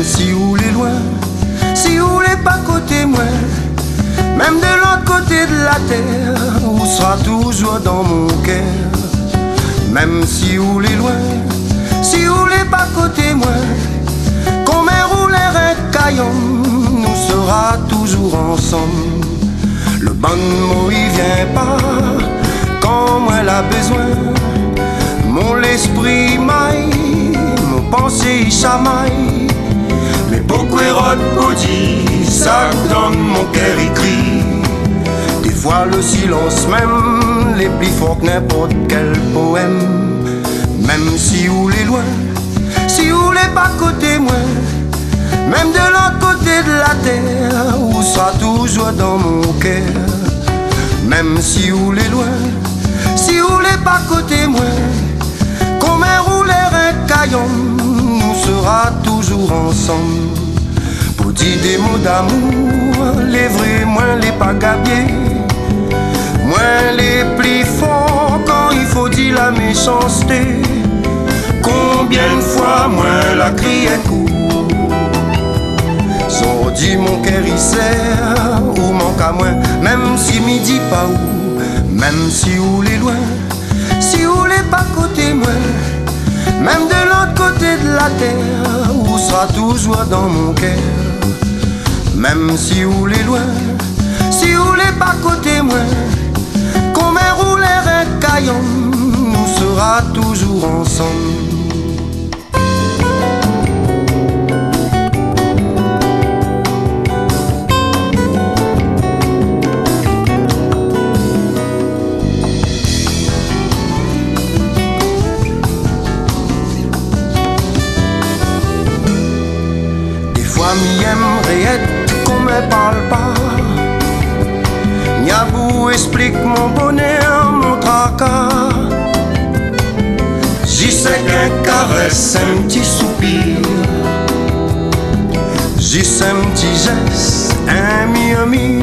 si ou les loin, si ou les pas côté moi, même de l'autre côté de la terre, où sera toujours dans mon cœur. Même si ou les loin, si ou les pas côté moi, qu'on m'ait roulé un caillon, nous sera toujours ensemble. Le bon mot il vient pas quand moi l'a besoin. Mon l'esprit maille, mon pensée chamaille. Mais pourquoi rôde dit ça dans mon cœur écrit. Des fois le silence même les plus fort que n'importe quel poème. Même si ou les loin, si ou les pas côté moi, même de l'autre côté de la terre, où sera toujours dans mon cœur. Même si ou les loin, si ou les pas côté moi, qu'on m'ait roulé un caillon, nous sera toujours ensemble. Pour dire des mots d'amour, les vrais, moins les pas gabiers, moins les plus forts quand il faut dire la méchanceté. Combien de fois moins la crié court, sans dit mon cœur il serre ou manque à moi, même si midi pas où, même si ou les loin, si ou les pas côté moi, même de l'autre côté de la terre, où sera toujours dans mon cœur. Même si ou les loin, si ou les pas côté moi, qu'on m'ait roulé un caillon, nous sera toujours ensemble. Mi aimerait qu'on me parle pas. Niabou explique mon bonheur, mon tracas. J'y sais qu'un caresse, un petit soupir. J'y sais un petit geste, un mi-ami.